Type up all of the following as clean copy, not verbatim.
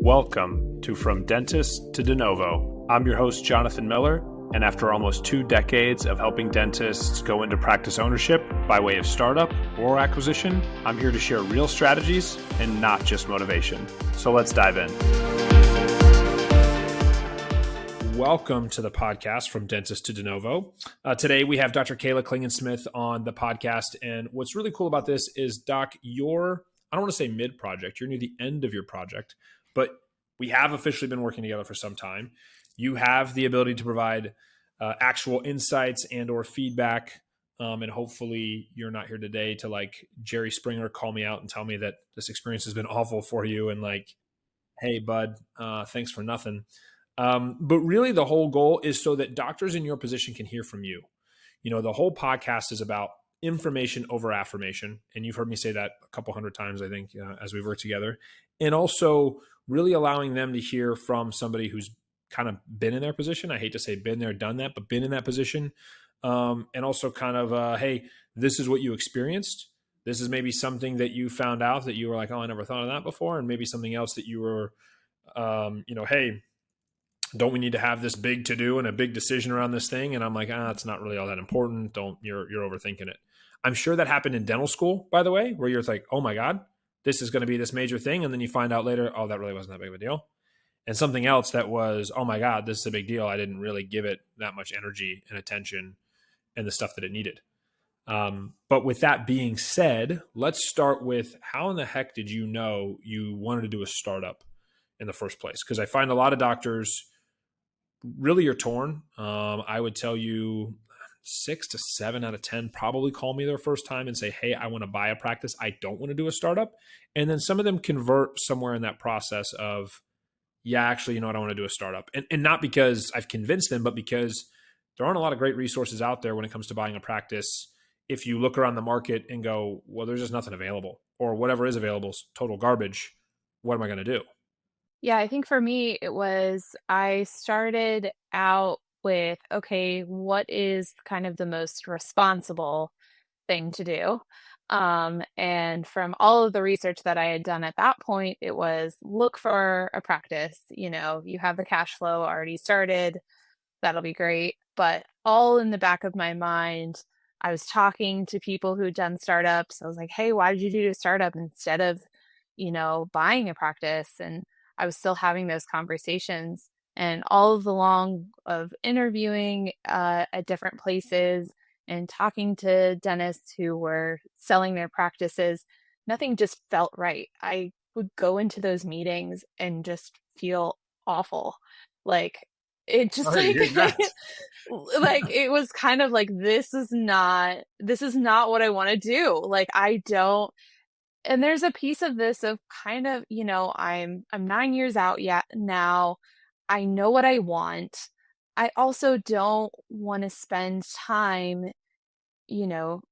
Welcome to From Dentist to Novo. I'm your host, Jonathan Miller, and after almost 2 decades of helping dentists go into practice ownership by way of startup or acquisition, I'm here to share real strategies and not just motivation. So let's dive in. Welcome to the podcast From Dentist to Novo. Today we have Dr. Kayla Klingensmith on the podcast, and what's really cool about this is, Doc, I don't want to say mid-project, you're near the end of your project, but we have officially been working together for some time. You have the ability to provide actual insights and or feedback, and hopefully you're not here today to like Jerry Springer call me out and tell me that this experience has been awful for you and like, hey, bud, thanks for nothing. But really the whole goal is so that doctors in your position can hear from you. You know, the whole podcast is about information over affirmation. And you've heard me say that a couple hundred times, I think, as we've worked together. And also really allowing them to hear from somebody who's kind of been in their position. I hate to say been there, done that, but been in that position. And also kind of, hey, this is what you experienced. This is maybe something that you found out that you were like, oh, I never thought of that before. And maybe something else that you were, hey, don't we need to have this big to do and a big decision around this thing? And I'm like, it's not really all that important. You're overthinking it. I'm sure that happened in dental school, by the way, where you're like, oh my God, this is going to be this major thing. And then you find out later, oh, that really wasn't that big of a deal. And something else that was, oh my God, this is a big deal. I didn't really give it that much energy and attention and the stuff that it needed. But with that being said, let's start with how in the heck did you know you wanted to do a startup in the first place? Because I find a lot of doctors really are torn. I would tell you 6 to 7 out of 10 probably call me their first time and say, hey, I want to buy a practice. I don't want to do a startup. And then some of them convert somewhere in that process of, yeah, actually, you know what, I want to do a startup. And not because I've convinced them, but because there aren't a lot of great resources out there when it comes to buying a practice. If you look around the market and go, well, there's just nothing available, or whatever is available is total garbage. What am I going to do? Yeah, I think for me, I started out with, okay, what is kind of the most responsible thing to do? And from all of the research that I had done at that point, it was look for a practice. You know, you have the cash flow already started, that'll be great. But all in the back of my mind, I was talking to people who'd done startups. I was like, hey, why did you do a startup instead of, buying a practice? And I was still having those conversations, and all of the long of interviewing at different places and talking to dentists who were selling their practices, nothing just felt right. I would go into those meetings and just feel awful. Like it just like like it was kind of like this is not what I want to do. Like I don't. And there's a piece of this of kind of, I'm 9 years out yet now. I know what I want. I also don't want to spend time, you know,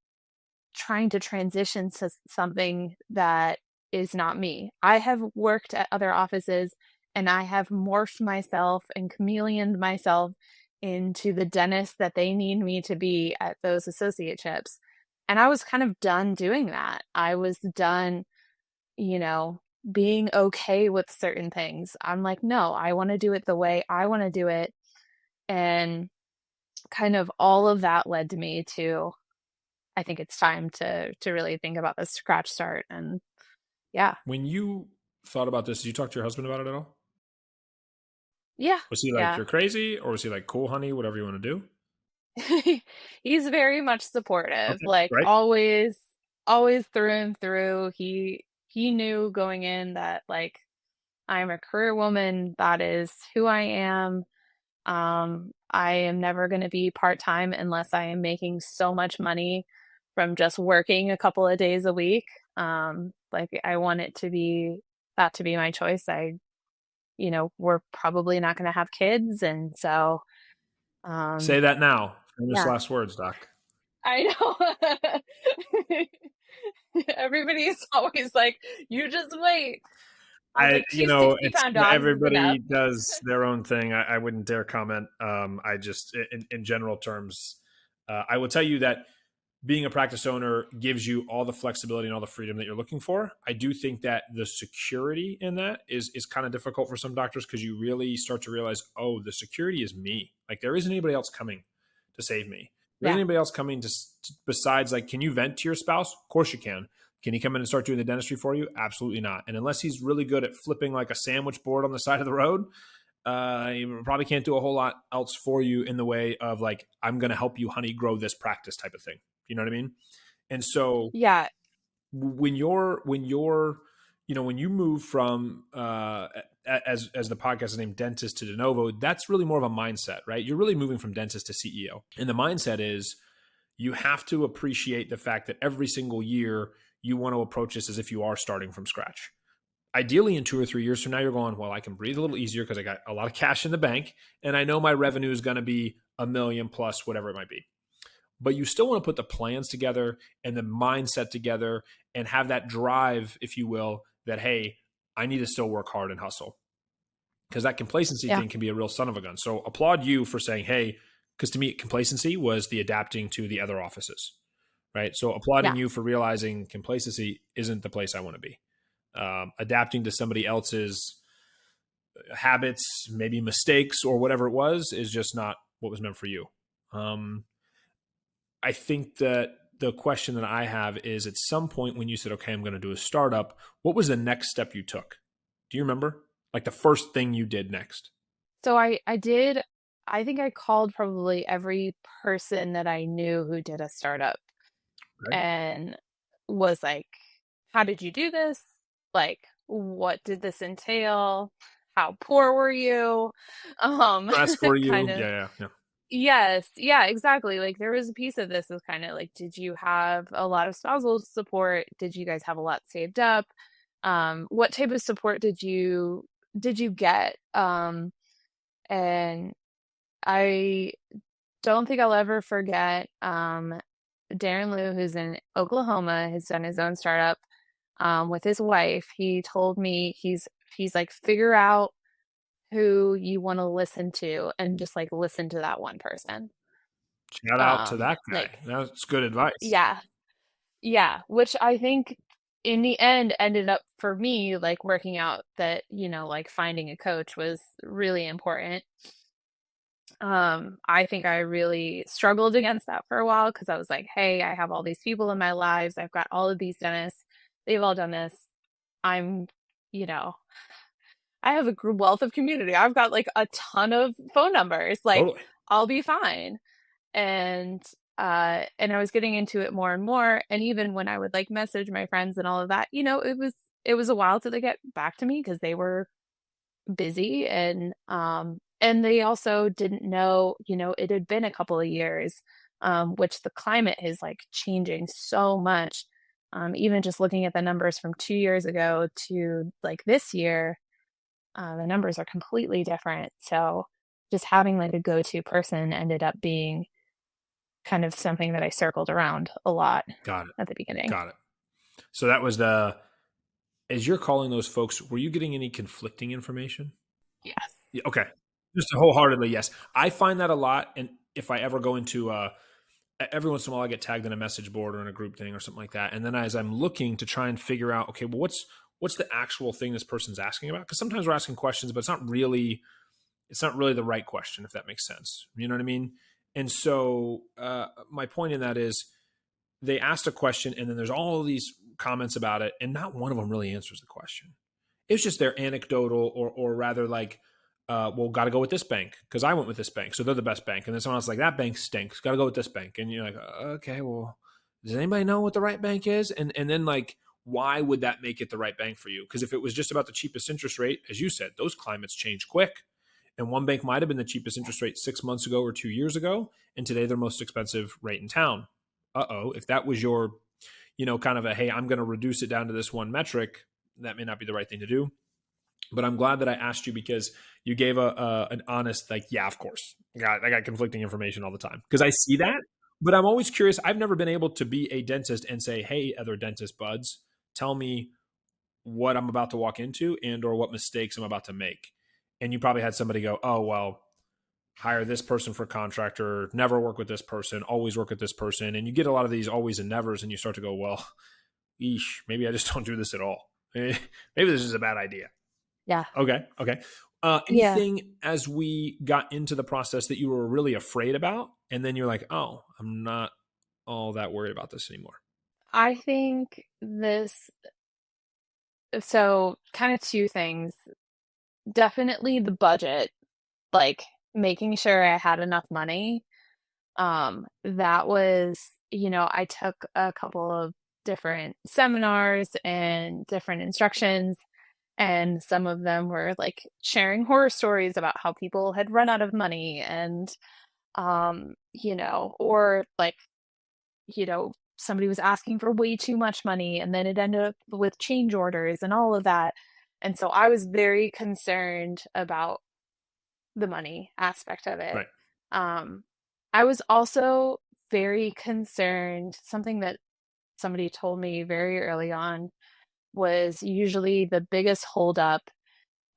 trying to transition to something that is not me. I have worked at other offices and I have morphed myself and chameleoned myself into the dentist that they need me to be at those associateships. And I was kind of done doing that. I was done, you know, being okay with certain things. I'm like, no, I want to do it the way I want to do it. And kind of all of that led to me to, I think it's time to really think about the scratch start. And yeah. When you thought about this, did you talk to your husband about it at all? Yeah. Was he like, Yeah. you're crazy? Or was he like, cool, honey, whatever you want to do? He's very much supportive, Okay, like right. always through and through. He knew going in that like I'm a career woman, that is who I am. I am never going to be part-time unless I am making so much money from just working a couple of days a week. Like I want it to be that to be my choice. We're probably not going to have kids, and so Say that now. Famous yeah. last words, Doc. I know. Everybody's always like, you just wait. I was like, 260 It's pound dogs is enough. everybody does their own thing. I wouldn't dare comment. I just, in general terms, I will tell you that being a practice owner gives you all the flexibility and all the freedom that you're looking for. I do think that the security in that is kind of difficult for some doctors, because you really start to realize, oh, the security is me. Like, there isn't anybody else coming to save me. There isn't Yeah. anybody else coming to besides, like, can you vent to your spouse? Of course you can. Can he come in and start doing the dentistry for you? Absolutely not. And unless he's really good at flipping like a sandwich board on the side of the road, you probably can't do a whole lot else for you in the way of like, I'm going to help you, honey, grow this practice type of thing. You know what I mean? And so Yeah. when you move from as the podcast is named, dentist to de novo, that's really more of a mindset, right? You're really moving from dentist to CEO, and the mindset is you have to appreciate the fact that every single year you want to approach this as if you are starting from scratch. Ideally, in 2 or 3 years from now, you're going, well, I can breathe a little easier because I got a lot of cash in the bank, and I know my revenue is going to be a million plus, whatever it might be. But you still want to put the plans together and the mindset together and have that drive, if you will, that, hey, I need to still work hard and hustle. Because that complacency Yeah. thing can be a real son of a gun. So applaud you for saying, hey, because to me, complacency was the adapting to the other offices, right? So applauding Yeah. you for realizing complacency isn't the place I want to be. Adapting to somebody else's habits, maybe mistakes or whatever it was, is just not what was meant for you. I think that the question that I have is, at some point when you said, okay, I'm going to do a startup, what was the next step you took? Do you remember? Like the first thing you did next? So I think I called probably every person that I knew who did a startup Right. and was like, how did you do this? Like, what did this entail? How poor were you? Um, Stress for kind you? of, Yeah. yes, yeah, exactly. Like, there was a piece of this was kind of like, did you have a lot of spousal support? Did you guys have a lot saved up? What type of support did you get? And I don't think I'll ever forget Darren Liu, who's in Oklahoma, has done his own startup with his wife. He told me he's like, figure out who you want to listen to and just like listen to that one person. Shout out to that guy. Like, That's good advice. yeah, yeah, which I think in the end ended up for me like working out that, like finding a coach was really important. I think I really struggled against that for a while because I was like, hey, I have all these people in my lives. I've got all of these dentists. They've all done this. I'm, you know, I have a wealth of community. I've got like a ton of phone numbers. Like, Totally. I'll be fine. And I was getting into it more and more. And even when I would like message my friends and all of that, it was a while till they get back to me because they were busy, and they also didn't know, it had been a couple of years, which the climate is like changing so much. Even just looking at the numbers from 2 years ago to like this year, the numbers are completely different. So just having like a go-to person ended up being kind of something that I circled around a lot Got it. at the beginning. Got it. So that was as you're calling those folks, were you getting any conflicting information? Yes. Yeah, okay. Just a wholeheartedly yes. I find that a lot. And if I ever go into every once in a while I get tagged in a message board or in a group thing or something like that. And then as I'm looking to try and figure out, okay, well, what's the actual thing this person's asking about? Because sometimes we're asking questions, but it's not really the right question, if that makes sense. You know what I mean? And so my point in that is, they asked a question and then there's all these comments about it, and not one of them really answers the question. It's just their anecdotal, or rather like, well, got to go with this bank because I went with this bank, so they're the best bank. And then someone else like, that bank stinks, got to go with this bank. And you're like, okay, well, does anybody know what the right bank is? And then like, why would that make it the right bank for you? Because if it was just about the cheapest interest rate, as you said, those climates change quick. And one bank might have been the cheapest interest rate 6 months ago or 2 years ago, and today they're most expensive rate in town. If that was your, kind of a, hey, I'm going to reduce it down to this one metric, that may not be the right thing to do. But I'm glad that I asked you, because you gave an honest, like, yeah, of course. I got conflicting information all the time because I see that. But I'm always curious. I've never been able to be a dentist and say, hey, other dentist buds, tell me what I'm about to walk into and or what mistakes I'm about to make. And you probably had somebody go, oh, well, hire this person for contractor, never work with this person, always work with this person. And you get a lot of these always and nevers, and you start to go, well, eesh, maybe I just don't do this at all. Maybe this is a bad idea. Yeah. Okay. Okay. Yeah. Anything as we got into the process that you were really afraid about, and then you're like, oh, I'm not all that worried about this anymore. I think this, so kind of two things. Definitely the budget, like making sure I had enough money. That was, I took a couple of different seminars and different instructions, and some of them were like sharing horror stories about how people had run out of money and, or like, somebody was asking for way too much money and then it ended up with change orders and all of that. And so I was very concerned about the money aspect of it. Right. Um, I was also very concerned. Something that somebody told me very early on was usually the biggest holdup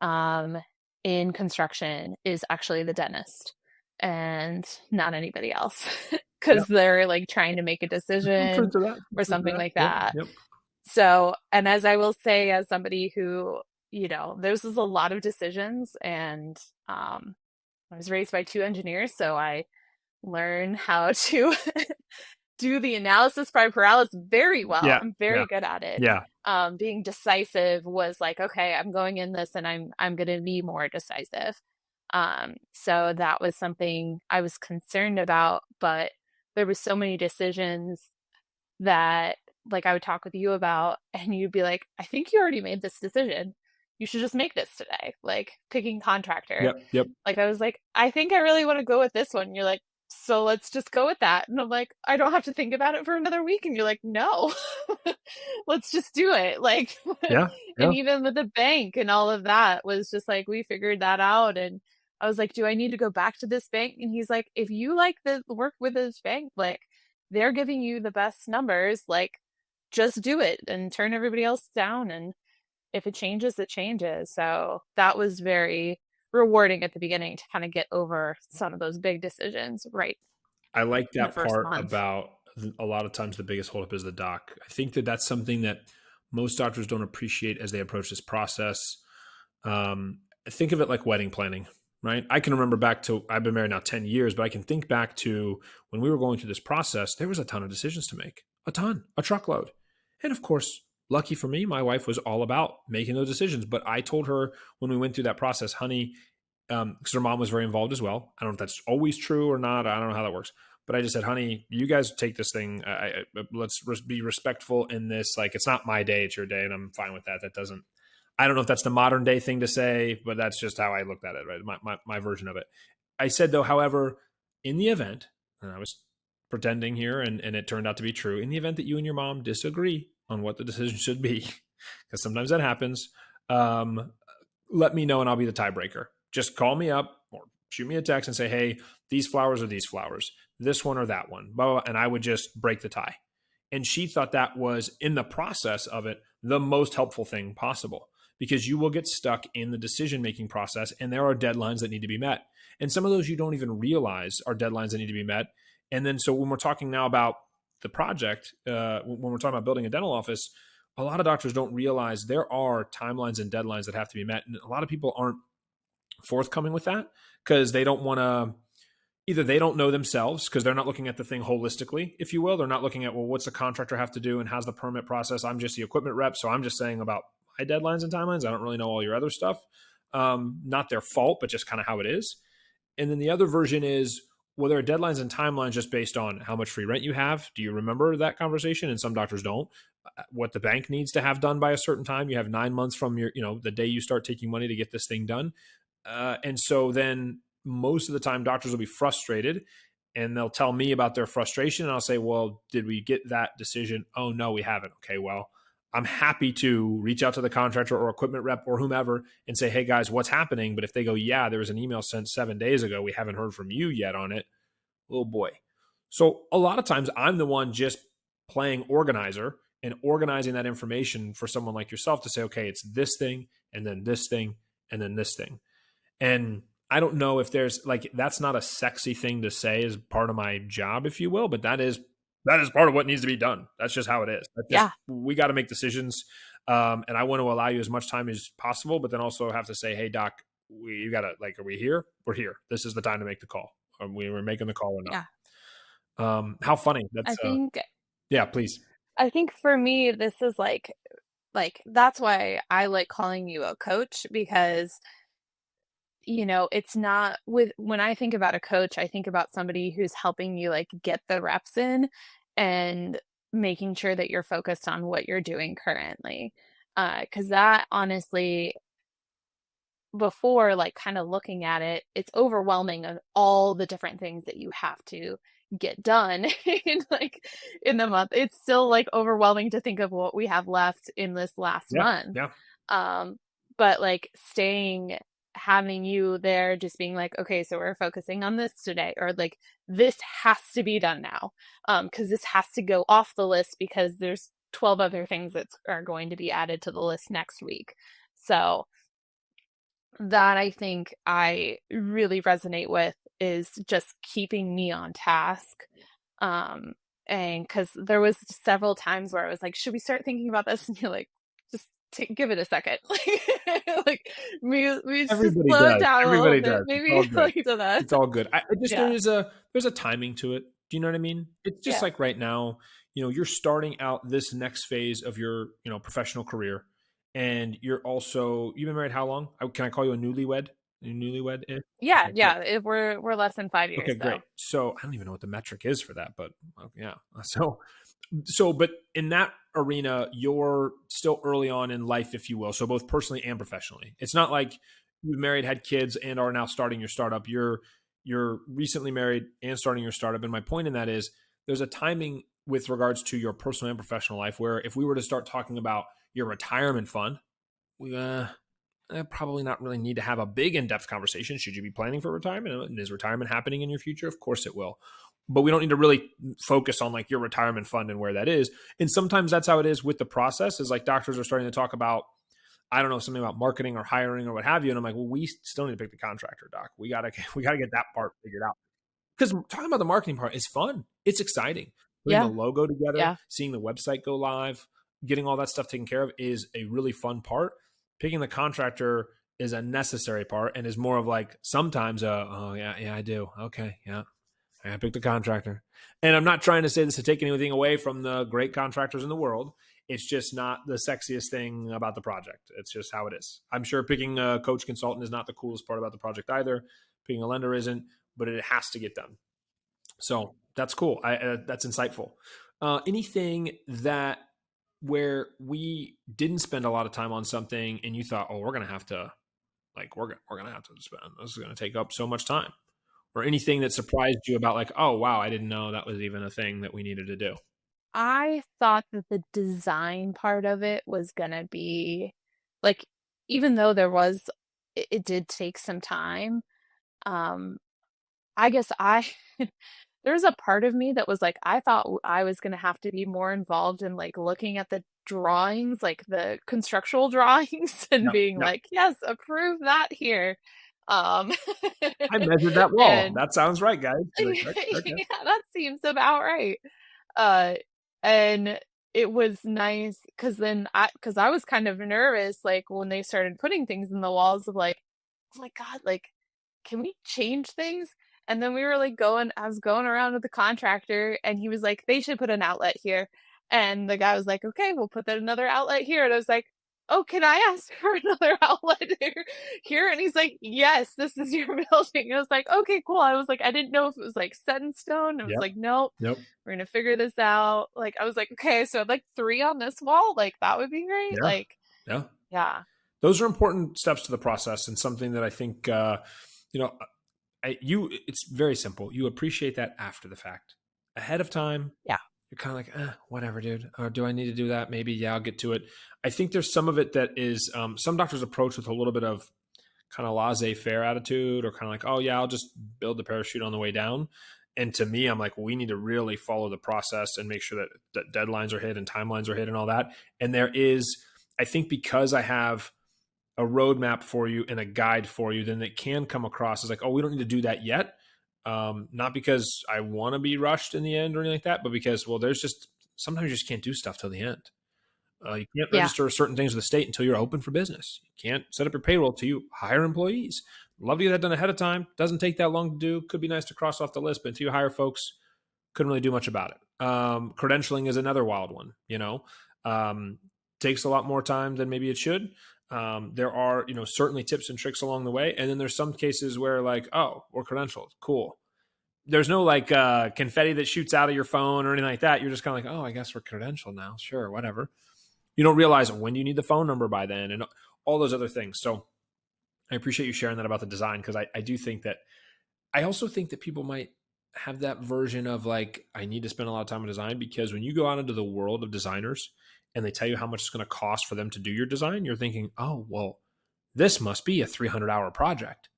um, in construction is actually the dentist and not anybody else Yep. because they're like trying to make a There's some decision truth to that. Some or truth to something that. like Yep. that. Yep. So, and as I will say, as somebody who, this is a lot of decisions, and I was raised by two engineers, so I learn how to do the analysis by paralysis very well. Yeah. I'm Yeah. very good at it. Yeah. Being decisive was like, okay, I'm going in this and I'm going to be more decisive. So that was something I was concerned about, but there was so many decisions that like I would talk with you about and you'd be like, I think you already made this decision. You should just make this today. Like picking contractor. Yep. Yep. Like I was like, I think I really want to go with this one. And you're like, so let's just go with that. And I'm like, I don't have to think about it for another week. And you're like, no, let's just do it. Like, Yeah. and Yeah. even with the bank and all of that was just like, we figured that out. And I was like, do I need to go back to this bank? And he's like, if you like the work with this bank, like they're giving you the best numbers, like just do it and turn everybody else down. And if it changes, it changes. So that was very rewarding at the beginning to kind of get over some of those big decisions right I like in the that first part month. about a lot of times the biggest holdup is the doc. I think that that's something that most doctors don't appreciate as they approach this process. Think of it like wedding planning, right? I can remember back to, I've been married now 10 years, but I can think back to when we were going through this process, there was a ton of decisions to make, a truckload. And of course, lucky for me, my wife was all about making those decisions. But I told her when we went through that process, honey, because her mom was very involved as well. I don't know if that's always true or not. I don't know how that works. But I just said, honey, you guys take this thing. Let's be respectful in this. Like, it's not my day, it's your day. And I'm fine with that. That doesn't, I don't know if that's the modern day thing to say, but that's just how I looked at it, right? My version of it. I said, though, however, in the event, and I was pretending here and it turned out to be true, in the event that you and your mom disagree on what the decision should be, because sometimes that happens, let me know and I'll be the tiebreaker. Just call me up or shoot me a text and say, hey, these flowers are these flowers, this one or that one, blah, blah, blah, and I would just break the tie. And she thought that was, in the process of it, the most helpful thing possible, because you will get stuck in the decision-making process and there are deadlines that need to be met. And some of those you don't even realize are deadlines that need to be met. And then, so when we're talking now about the project, when we're talking about building a dental office, a lot of doctors don't realize there are timelines and deadlines that have to be met. And a lot of people aren't forthcoming with that because they don't want to, either they don't know themselves because they're not looking at the thing holistically, if you will. They're not looking at, well, what's the contractor have to do and how's the permit process? I'm just the equipment rep, so I'm just saying about my deadlines and timelines. I don't really know all your other stuff. Not their fault, but just kind of how it is. And then the other version is, well, there are deadlines and timelines just based on how much free rent you have. Do you remember that conversation? And some doctors don't. What the bank needs to have done by a certain time. You have 9 months from your, the day you start taking money to get this thing done. And so then most of the time doctors will be frustrated and they'll tell me about their frustration. And I'll say, well, did we get that decision? Oh, no, we haven't. Okay, well, I'm happy to reach out to the contractor or equipment rep or whomever and say, hey guys, what's happening? But if they go, yeah, there was an email sent 7 days ago, we haven't heard from you yet on it. Oh boy. So a lot of times I'm the one just playing organizer and organizing that information for someone like yourself to say, okay, it's this thing and then this thing and then this thing. And I don't know if there's like, that's not a sexy thing to say as part of my job, if you will, but that is part of what needs to be done. That's just how it is. That's just, Yeah. we got to make decisions. And I want to allow you as much time as possible, but then also have to say, hey, doc, you got to, like, are we here? We're here. This is the time to make the call. We're making the call or Yeah. not. How funny. I That's, think yeah, please. I think for me this is like that's why I like calling you a coach because it's not with when I think about a coach, I think about somebody who's helping you like get the reps in and making sure that you're focused on what you're doing currently. Because that honestly, before like kind of looking at it, it's overwhelming of all the different things that you have to get done in the month. It's still like overwhelming to think of what we have left in this last Yeah. month. Yeah. um but like staying having you there just being like, okay, so we're focusing on this today, or like this has to be done now, because this has to go off the list because there's 12 other things that are going to be added to the list next week. So that I think I really resonate with is just keeping me on task. Um, and because there was several times where I was like, should we start thinking about this? And you're like, just give it a second. Like we just Everybody slow it does. down a little Everybody bit. does. It's all Maybe good. like to that. It's all good. I just, Yeah. there's a timing to it. Do you know what I mean? It's just Yeah. like right now, you're starting out this next phase of your, professional career, and you've been married how long? Can I call you a newlywed? A newlywed? Yeah. Okay, great. Yeah. If we're less than 5 years, Okay, great. so So I don't even know what the metric is for that, but yeah. But in that arena, you're still early on in life, if you will. So both personally and professionally. It's not like you've married, had kids, and are now starting your startup. You're recently married and starting your startup. And my point in that is there's a timing with regards to your personal and professional life where if we were to start talking about your retirement fund, we probably not really need to have a big in-depth conversation. Should you be planning for retirement? And is retirement happening in your future? Of course it will. But we don't need to really focus on like your retirement fund and where that is. And sometimes that's how it is with the process, is like doctors are starting to talk about, I don't know, something about marketing or hiring or what have you. And I'm like, well, we still need to pick the contractor, doc. We gotta get that part figured out. Because talking about the marketing part is fun. It's exciting. Putting the yeah. logo together, Yeah. seeing the website go live, getting all that stuff taken care of is a really fun part. Picking the contractor is a necessary part and is more of like sometimes oh yeah, I do. Okay, yeah. I picked the contractor. And I'm not trying to say this to take anything away from the great contractors in the world. It's just not the sexiest thing about the project. It's just how it is. I'm sure picking a coach consultant is not the coolest part about the project either. Picking a lender isn't, but it has to get done. So that's cool. That's insightful. Anything that where we didn't spend a lot of time on something and you thought, oh, we're gonna have to we're gonna have to spend, this is gonna take up so much time, or anything that surprised you about like, oh wow, I didn't know that was even a thing that we needed to do. I thought that the design part of it was gonna be like, even though it did take some time. um, I guess there's a part of me that was like, I thought I was gonna have to be more involved in like looking at the drawings, like the constructual drawings, and Yeah, being yeah. like, yes, approve that here. Um, I measured that wall. and That sounds right, guys. You're like, yeah, okay. that seems about right. Uh, and it was nice because I was kind of nervous, like when they started putting things in the walls of like, oh my God, like, can we change things? And then we were like I was going around with the contractor and he was like, they should put an outlet here. And the guy was like, okay, we'll put that another outlet here. And I was like, oh, can I ask for another outlet here? And he's like, yes, this is your building. And I was like, okay, cool. I was like, I didn't know if it was like set in stone. I was Yep. like, nope, Yep. we're gonna figure this out. Like, I was like, okay, so I'd like 3 on this wall. Like, that would be great. Yeah. Like, Yeah. yeah, Those are important steps to the process, and something that I think you know it's very simple. You appreciate that after the fact. Ahead of time, yeah, you're kind of like, whatever, dude. Or do I need to do that? Maybe, yeah, I'll get to it. I think there's some of it that is some doctors approach with a little bit of kind of laissez-faire attitude, or kind of like, oh yeah, I'll just build the parachute on the way down. And to me, I'm like, we need to really follow the process and make sure that deadlines are hit and timelines are hit and all that. And there is, I think, because I have a roadmap for you and a guide for you, then it can come across as like, oh, we don't need to do that yet. Not because I want to be rushed in the end or anything like that, but because, well, there's just sometimes you just can't do stuff till the end. You can't Yeah. register certain things with the state until you're open for business. You can't set up your payroll till you hire employees. Love to get that done ahead of time. Doesn't take that long to do. Could be nice to cross off the list, but until you hire folks, couldn't really do much about it. Credentialing is another wild one. Um, takes a lot more time than maybe it should. There are, certainly tips and tricks along the way. And then there's some cases where like, oh, we're credentialed. Cool. There's no like confetti that shoots out of your phone or anything like that. You're just kind of like, oh, I guess we're credentialed now. Sure, whatever. You don't realize when you need the phone number by then and all those other things. So I appreciate you sharing that about the design, because I do think that I also think that people might have that version of like, I need to spend a lot of time on design, because when you go out into the world of designers and they tell you how much it's going to cost for them to do your design, you're thinking, oh, well, this must be a 300-hour project.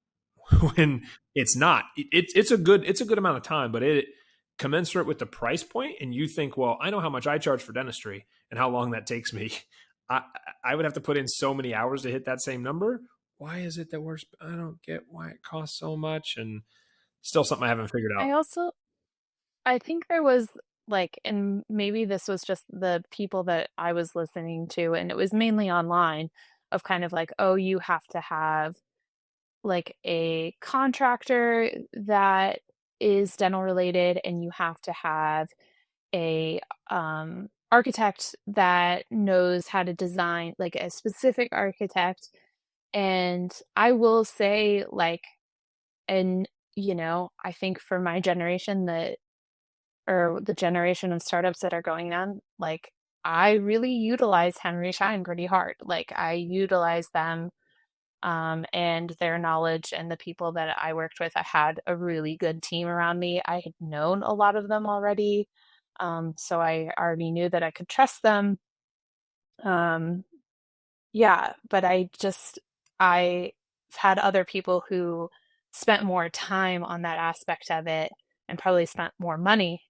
When it's not. It's a good amount of time, but it commensurate with the price point. And you think, well, I know how much I charge for dentistry and how long that takes me. I I would have to put in so many hours to hit that same number. Why is it that I don't get why it costs so much, and still something I haven't figured out. I also I think there was like, and maybe this was just the people that I was listening to, and it was mainly online, of kind of like, oh, you have to have like a contractor that is dental related, and you have to have a architect that knows how to design, like a specific architect. And I will say, like, and I think for my generation, that or the generation of startups that are going on, like, I really utilize Henry Schein pretty hard. Like, I utilize them, and their knowledge, and the people that I worked with. I had a really good team around me. I had known a lot of them already. So I already knew that I could trust them. Um, yeah, but I've had other people who spent more time on that aspect of it, and probably spent more money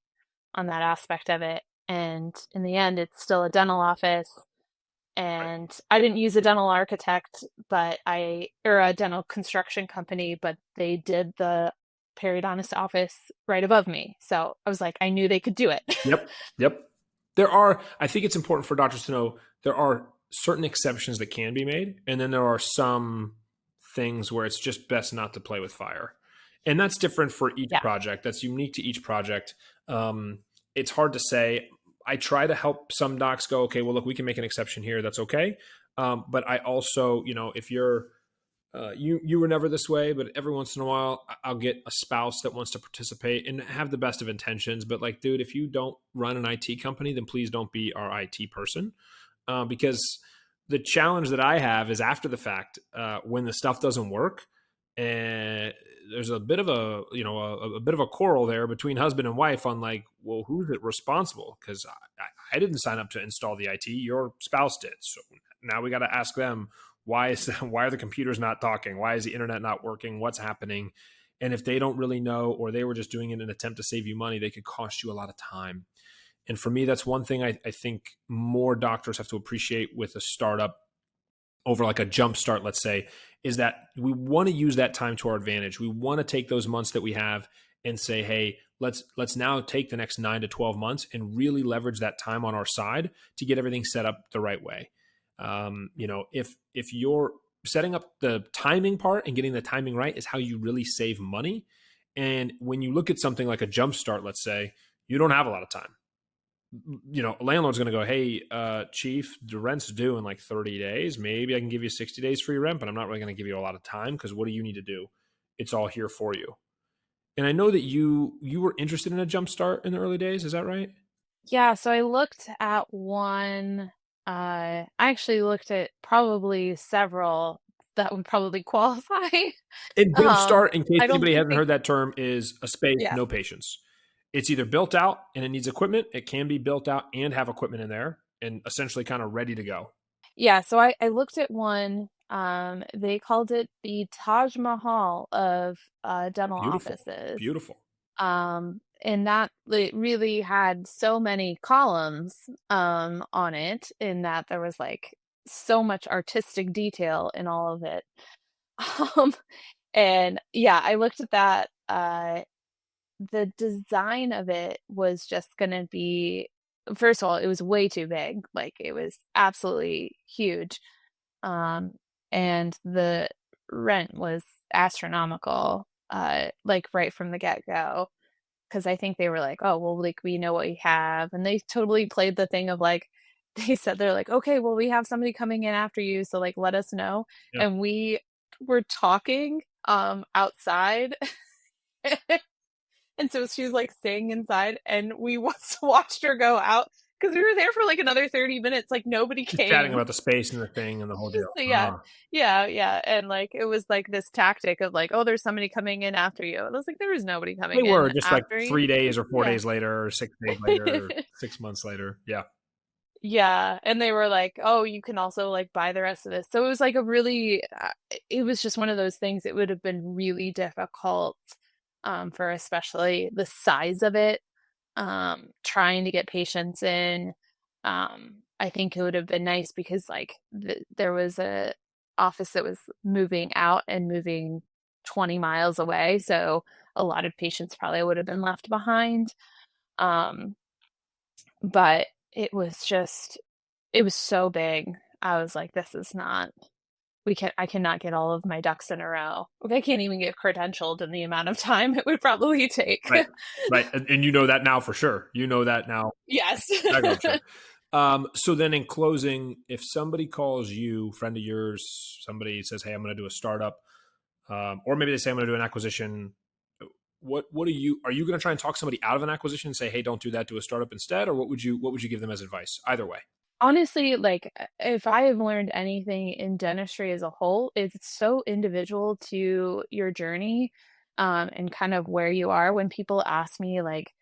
on that aspect of it. And in the end, it's still a dental office. And I didn't use a dental architect, or a dental construction company, but they did the periodontist office right above me. So I was like, I knew they could do it. Yep. Yep. I think it's important for doctors to know there are certain exceptions that can be made. And then there are some things where it's just best not to play with fire. And that's different for each Yeah. project. That's unique to each project. It's hard to say. I try to help some docs go, okay, well, look, we can make an exception here. That's okay. But I also, if you're you were never this way, but every once in a while I'll get a spouse that wants to participate and have the best of intentions. But like, dude, if you don't run an IT company, then please don't be our IT person. Because the challenge that I have is after the fact, when the stuff doesn't work, and there's a bit of a bit of a quarrel there between husband and wife on like, well, who's it responsible? Because I didn't sign up to install the IT, your spouse did. So now we got to ask them, why are the computers not talking? Why is the internet not working? What's happening? And if they don't really know, or they were just doing it in an attempt to save you money, they could cost you a lot of time. And for me, that's one thing I think more doctors have to appreciate with a startup over like a jump start, let's say, is that we want to use that time to our advantage. We want to take those months that we have and say, hey, let's now take the next 9 to 12 months and really leverage that time on our side to get everything set up the right way. If you're setting up the timing part and getting the timing right is how you really save money. And when you look at something like a jump start, let's say, you don't have a lot of time. A landlord's going to go, hey, chief, the rent's due in like 30 days. Maybe I can give you 60 days for your rent, but I'm not really going to give you a lot of time, because what do you need to do? It's all here for you. And I know that you were interested in a jump start in the early days. Is that right? Yeah, so I looked at one. I actually looked at probably several that would probably qualify. And jump start, in case I don't anybody think hasn't they, heard that term, is a space, yeah. no patience. It's either built out and it needs equipment. It can be built out and have equipment in there and essentially kind of ready to go. Yeah, so I looked at one. They called it the Taj Mahal of dental Beautiful. offices. Beautiful. And that it really had so many columns on it, in that there was like so much artistic detail in all of it. Um, and yeah, I looked at that. The design of it was just going to be, first of all, it was way too big. Like it was absolutely huge. Um, and the rent was astronomical, like right from the get-go. Because I think they were like, oh, well, like we know what we have. And they totally played the thing of like, they said they're like, okay, well, we have somebody coming in after you, so like let us know. Yeah. And we were talking outside. And so she's like staying inside, and we watched her go out because we were there for like another 30 minutes. Like nobody Just chatting came. about the space and the thing and the whole deal. So yeah, yeah. And like it was like this tactic of like, oh, there's somebody coming in after you. And I was like, there was nobody They coming were in just like after you. 3 days or 4 Yeah. days later or 6 days later or 6 months later. Yeah. Yeah, and they were like, "Oh, you can also like buy the rest of this." So it was like a really, it was just one of those things. It would have been really difficult, for especially the size of it, trying to get patients in. I think it would have been nice because like there was a office that was moving out and moving 20 miles away, so a lot of patients probably would have been left behind. Um, but it was so big. I was like, this is not, I cannot get all of my ducks in a row. Like, I can't even get credentialed in the amount of time it would probably take. Right. Right. And you know that now for sure. You know that now. Yes. I'm sure. So then in closing, if somebody calls you, friend of yours, somebody says, hey, I'm going to do a startup, or maybe they say I'm going to do an acquisition. What are you going to try and talk somebody out of an acquisition and say, hey, don't do that, do a startup instead? Or what would you give them as advice? Either way. Honestly, like if I have learned anything in dentistry as a whole, it's so individual to your journey, and kind of where you are. When people ask me like,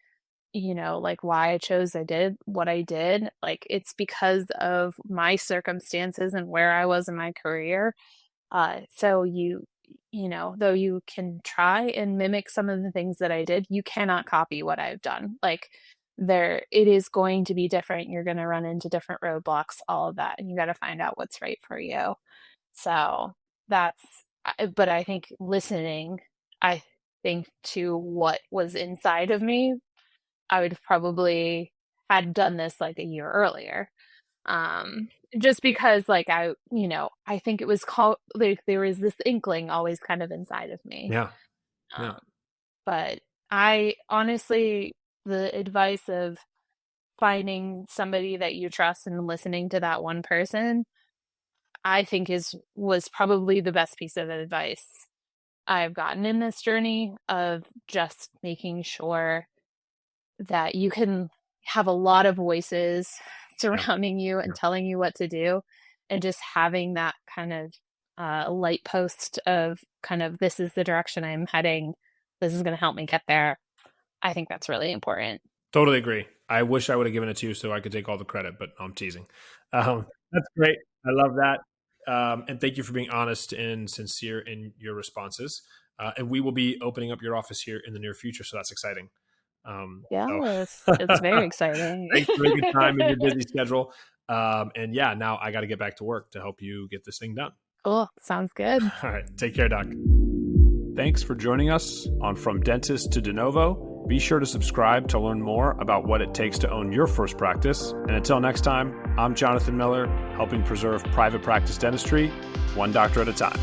like why I did what I did, like it's because of my circumstances and where I was in my career. So though you can try and mimic some of the things that I did, you cannot copy what I've done. Like it is going to be different. You're going to run into different roadblocks, all of that, and you got to find out what's right for you. So that's, but I think listening, I think to what was inside of me, I would have probably had done this like a year earlier. Just because like I think it was called, like there was this inkling always kind of inside of me. Yeah. Yeah. But I honestly, the advice of finding somebody that you trust and listening to that one person, I think was probably the best piece of advice I've gotten in this journey of just making sure that you can have a lot of voices surrounding you and telling you what to do, and just having that kind of light post of kind of, this is the direction I'm heading, this is going to help me get there. I think that's really important. Totally agree. I wish I would have given it to you so I could take all the credit, but I'm teasing. That's great. I love that. And thank you for being honest and sincere in your responses. And we will be opening up your office here in the near future, so that's exciting. Yes, it's very exciting. Thanks for making time in your busy schedule. And yeah, now I got to get back to work to help you get this thing done. Cool. Sounds good. All right. Take care, Doc. Thanks for joining us on From Dentist to De Novo. Be sure to subscribe to learn more about what it takes to own your first practice. And until next time, I'm Jonathan Miller, helping preserve private practice dentistry, one doctor at a time.